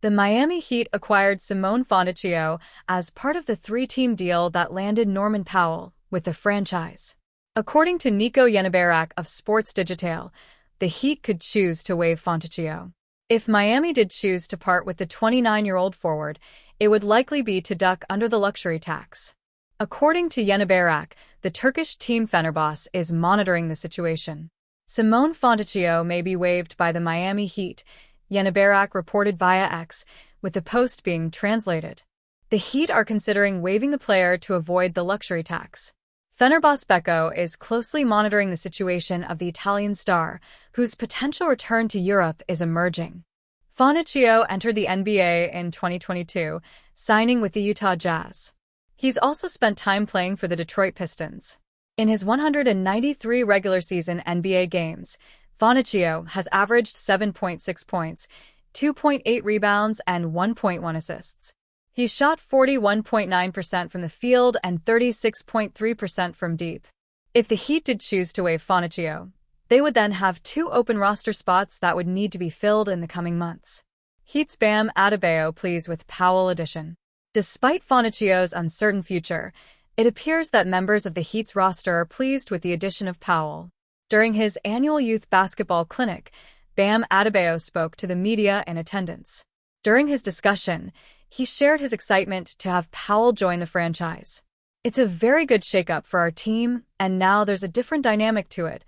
The Miami Heat acquired Simone Fontecchio as part of the three-team deal that landed Norman Powell with the franchise. According to Nico Yenebarak of Sports Digital, the Heat could choose to waive Fontecchio. If Miami did choose to part with the 29-year-old forward, it would likely be to duck under the luxury tax. According to Yenebarak, the Turkish team Fenerbahçe is monitoring the situation. Simone Fontecchio may be waived by the Miami Heat, Yenebarak reported via X, with the post being translated. The Heat are considering waiving the player to avoid the luxury tax. Fenerbahçe is closely monitoring the situation of the Italian star, whose potential return to Europe is emerging. Fontecchio entered the NBA in 2022, signing with the Utah Jazz. He's also spent time playing for the Detroit Pistons. In his 193 regular season NBA games, Fontecchio has averaged 7.6 points, 2.8 rebounds, and 1.1 assists. He shot 41.9% from the field and 36.3% from deep. If the Heat did choose to waive Fontecchio, they would then have 2 open roster spots that would need to be filled in the coming months. Heat's Bam Adebayo pleased with Powell addition. Despite Fontecchio's uncertain future, it appears that members of the Heat's roster are pleased with the addition of Powell. During his annual youth basketball clinic, Bam Adebayo spoke to the media in attendance. During his discussion, he shared his excitement to have Powell join the franchise. "It's a very good shakeup for our team, and now there's a different dynamic to it,"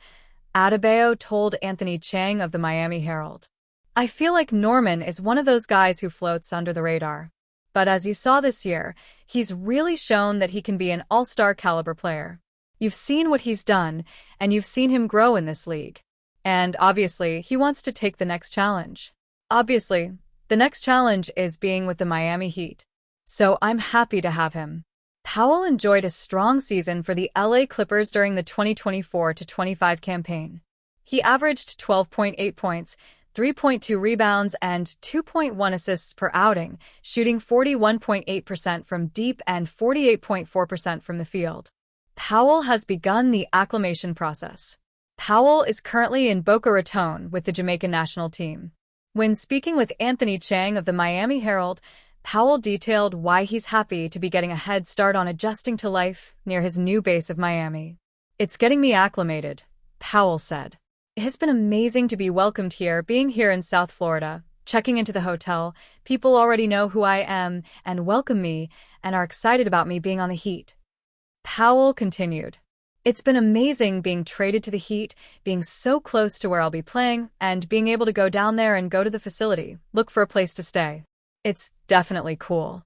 Adebayo told Anthony Chang of the Miami Herald. "I feel like Norman is one of those guys who floats under the radar. But as you saw this year, he's really shown that he can be an all-star caliber player. You've seen what he's done, and you've seen him grow in this league. And obviously, he wants to take the next challenge. Obviously, the next challenge is being with the Miami Heat. So I'm happy to have him." Powell enjoyed a strong season for the LA Clippers during the 2024-25 campaign. He averaged 12.8 points, 3.2 rebounds, and 2.1 assists per outing, shooting 41.8% from deep and 48.4% from the field. Powell has begun the acclimation process. Powell is currently in Boca Raton with the Jamaican national team. When speaking with Anthony Chang of the Miami Herald, Powell detailed why he's happy to be getting a head start on adjusting to life near his new base of Miami. "It's getting me acclimated," Powell said. "It has been amazing to be welcomed here, being here in South Florida, checking into the hotel. People already know who I am and welcome me and are excited about me being on the Heat." Powell continued, "It's been amazing being traded to the Heat, being so close to where I'll be playing, and being able to go down there and go to the facility, look for a place to stay. It's definitely cool."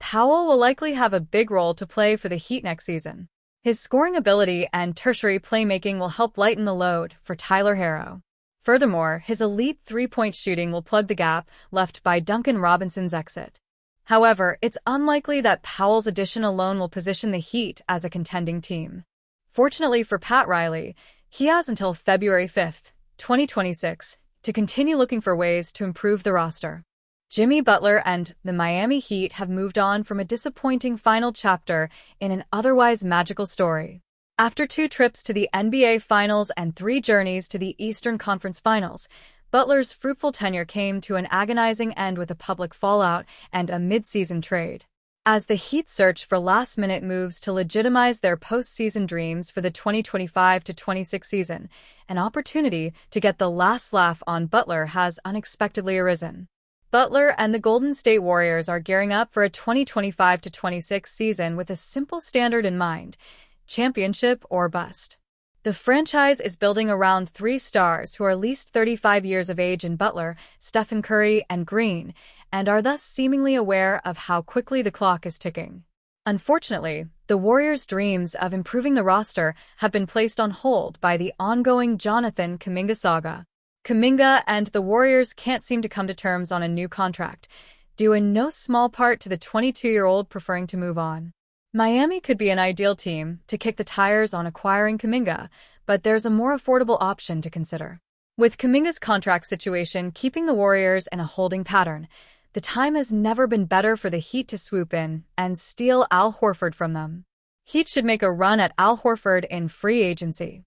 Powell will likely have a big role to play for the Heat next season. His scoring ability and tertiary playmaking will help lighten the load for Tyler Herro. Furthermore, his elite three-point shooting will plug the gap left by Duncan Robinson's exit. However, it's unlikely that Powell's addition alone will position the Heat as a contending team. Fortunately for Pat Riley, he has until February 5, 2026, to continue looking for ways to improve the roster. Jimmy Butler and the Miami Heat have moved on from a disappointing final chapter in an otherwise magical story. After 2 trips to the NBA Finals and 3 journeys to the Eastern Conference Finals, Butler's fruitful tenure came to an agonizing end with a public fallout and a mid-season trade. As the Heat search for last-minute moves to legitimize their postseason dreams for the 2025-26 season, an opportunity to get the last laugh on Butler has unexpectedly arisen. Butler and the Golden State Warriors are gearing up for a 2025-26 season with a simple standard in mind: championship or bust. The franchise is building around 3 stars who are at least 35 years of age in Butler, Stephen Curry, and Green, and are thus seemingly aware of how quickly the clock is ticking. Unfortunately, the Warriors' dreams of improving the roster have been placed on hold by the ongoing Jonathan Kuminga saga. Kuminga and the Warriors can't seem to come to terms on a new contract, due in no small part to the 22-year-old preferring to move on. Miami could be an ideal team to kick the tires on acquiring Kuminga, but there's a more affordable option to consider. With Kuminga's contract situation keeping the Warriors in a holding pattern, the time has never been better for the Heat to swoop in and steal Al Horford from them. Heat should make a run at Al Horford in free agency.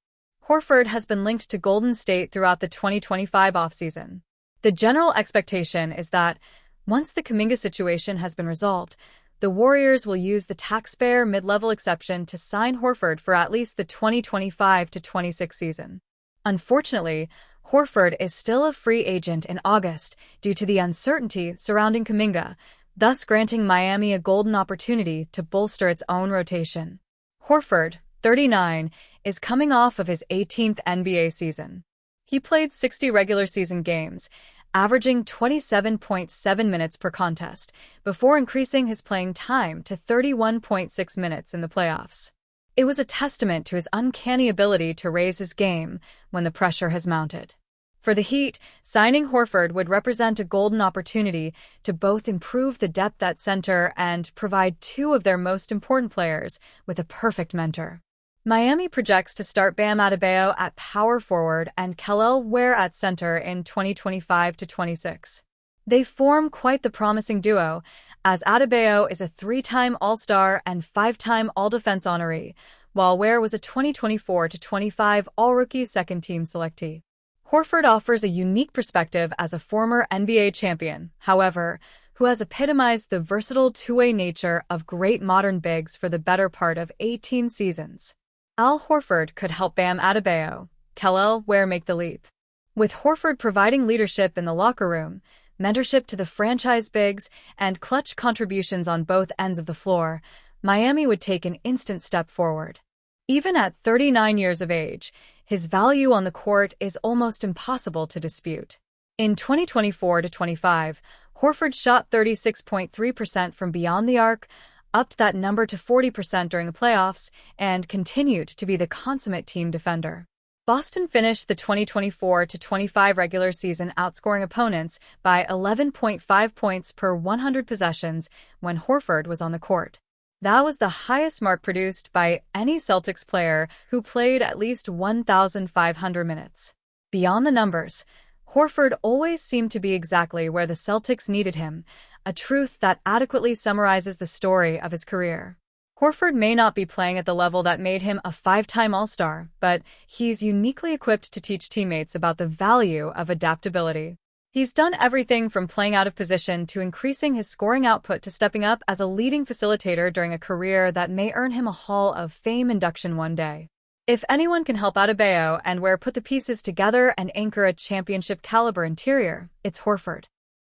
Horford has been linked to Golden State throughout the 2025 offseason. The general expectation is that, Once the Kuminga situation has been resolved, the Warriors will use the taxpayer mid-level exception to sign Horford for at least the 2025-26 season. Unfortunately, Horford is still a free agent in August due to the uncertainty surrounding Kuminga, thus granting Miami a golden opportunity to bolster its own rotation. Horford, 39, is coming off of his 18th NBA season. He played 60 regular season games, averaging 27.7 minutes per contest, before increasing his playing time to 31.6 minutes in the playoffs. It was a testament to his uncanny ability to raise his game when the pressure has mounted. For the Heat, signing Horford would represent a golden opportunity to both improve the depth at center and provide two of their most important players with a perfect mentor. Miami projects to start Bam Adebayo at power forward and Kel'el Ware at center in 2025-26. They form quite the promising duo, as Adebayo is a 3-time All-Star and 5-time All-Defense honoree, while Ware was a 2024-25 All-Rookie second-team selectee. Horford offers a unique perspective as a former NBA champion, however, who has epitomized the versatile two-way nature of great modern bigs for the better part of 18 seasons. Al Horford could help Bam Adebayo, Kel'el Ware make the leap. With Horford providing leadership in the locker room, mentorship to the franchise bigs, and clutch contributions on both ends of the floor, Miami would take an instant step forward. Even at 39 years of age, his value on the court is almost impossible to dispute. In 2024-25, Horford shot 36.3% from beyond the arc, upped that number to 40% during the playoffs, and continued to be the consummate team defender. Boston finished the 2024-25 regular season outscoring opponents by 11.5 points per 100 possessions when Horford was on the court. That was the highest mark produced by any Celtics player who played at least 1,500 minutes. Beyond the numbers, Horford always seemed to be exactly where the Celtics needed him, a truth that adequately summarizes the story of his career. Horford may not be playing at the level that made him a 5-time All-Star, but he's uniquely equipped to teach teammates about the value of adaptability. He's done everything from playing out of position to increasing his scoring output to stepping up as a leading facilitator during a career that may earn him a Hall of Fame induction one day. If anyone can help Adebayo and Ware put the pieces together and anchor a championship-caliber interior, it's Horford.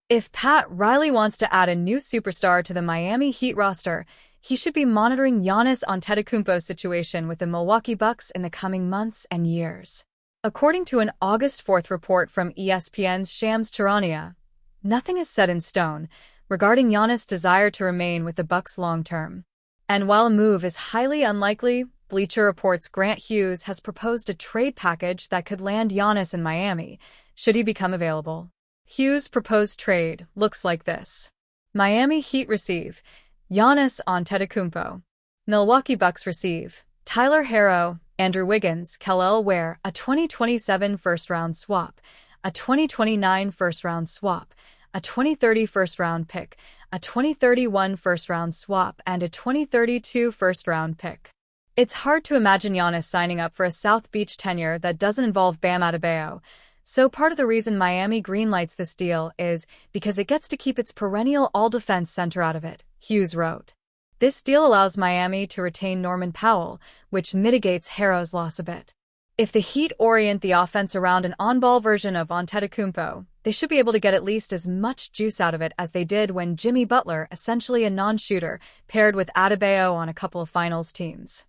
If Pat Riley wants to add a new superstar to the Miami Heat roster, he should be monitoring Giannis Antetokounmpo's situation with the Milwaukee Bucks in the coming months and years. According to an August 4th report from ESPN's Shams Charania, nothing is set in stone regarding Giannis' desire to remain with the Bucks long-term. And while a move is highly unlikely, Bleacher Report's Grant Hughes has proposed a trade package that could land Giannis in Miami, should he become available. Hughes' proposed trade looks like this. Miami Heat receive Giannis Antetokounmpo. Milwaukee Bucks receive Tyler Herro, Andrew Wiggins, Kel'el Ware, a 2027 first-round swap, a 2029 first-round swap, a 2030 first-round pick, a 2031 first-round swap, and a 2032 first-round pick. It's hard to imagine Giannis signing up for a South Beach tenure that doesn't involve Bam Adebayo, so part of the reason Miami greenlights this deal is because it gets to keep its perennial all-defense center out of it, Hughes wrote. This deal allows Miami to retain Norman Powell, which mitigates Herro's loss a bit. If the Heat orient the offense around an on-ball version of Antetokounmpo, they should be able to get at least as much juice out of it as they did when Jimmy Butler, essentially a non-shooter, paired with Adebayo on a couple of finals teams.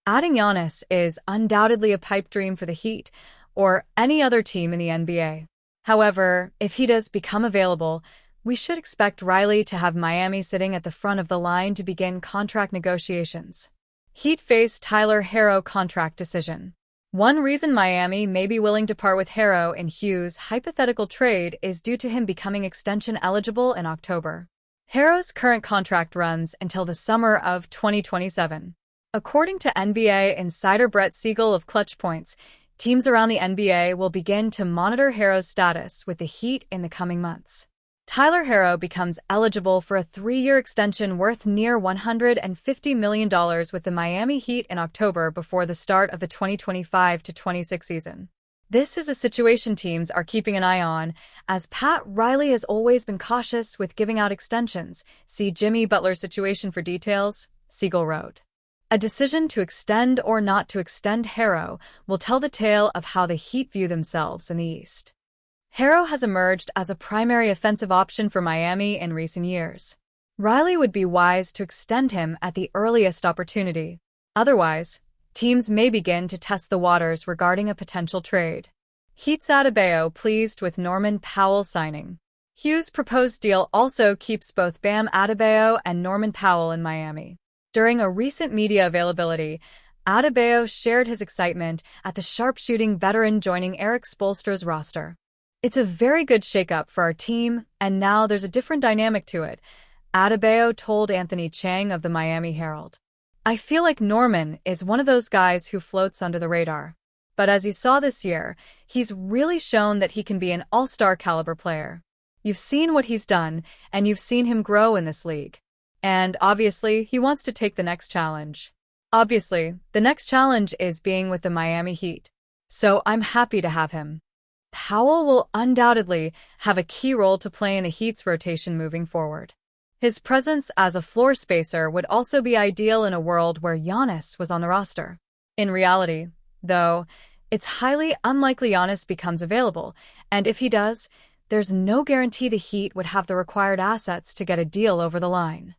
Adding Giannis is undoubtedly a pipe dream for the Heat, or any other team in the NBA. However, if he does become available, we should expect Riley to have Miami sitting at the front of the line to begin contract negotiations. Heat face Tyler Herro contract decision. One reason Miami may be willing to part with Herro in Hughes' hypothetical trade is due to him becoming extension eligible in October. Herro's current contract runs until the summer of 2027. According to NBA insider Brett Siegel of Clutch Points, teams around the NBA will begin to monitor Herro's status with the Heat in the coming months. Tyler Herro becomes eligible for a 3-year extension worth near $150 million with the Miami Heat in October before the start of the 2025-26 season. This is a situation teams are keeping an eye on, as Pat Riley has always been cautious with giving out extensions. See Jimmy Butler's situation for details, Siegel wrote. A decision to extend or not to extend Herro will tell the tale of how the Heat view themselves in the East. Herro has emerged as a primary offensive option for Miami in recent years. Riley would be wise to extend him at the earliest opportunity. Otherwise, teams may begin to test the waters regarding a potential trade. Heat's Adebayo pleased with Norman Powell signing. Hughes' proposed deal also keeps both Bam Adebayo and Norman Powell in Miami. During a recent media availability, Adebayo shared his excitement at the sharpshooting veteran joining Eric Spoelstra's roster. It's a very good shakeup for our team, and now there's a different dynamic to it, Adebayo told Anthony Chang of the Miami Herald. I feel like Norman is one of those guys who floats under the radar. But as you saw this year, he's really shown that he can be an all-star caliber player. You've seen what he's done, and you've seen him grow in this league. And obviously, he wants to take the next challenge. Obviously, the next challenge is being with the Miami Heat. So I'm happy to have him. Powell will undoubtedly have a key role to play in the Heat's rotation moving forward. His presence as a floor spacer would also be ideal in a world where Giannis was on the roster. In reality, though, it's highly unlikely Giannis becomes available, and if he does, there's no guarantee the Heat would have the required assets to get a deal over the line.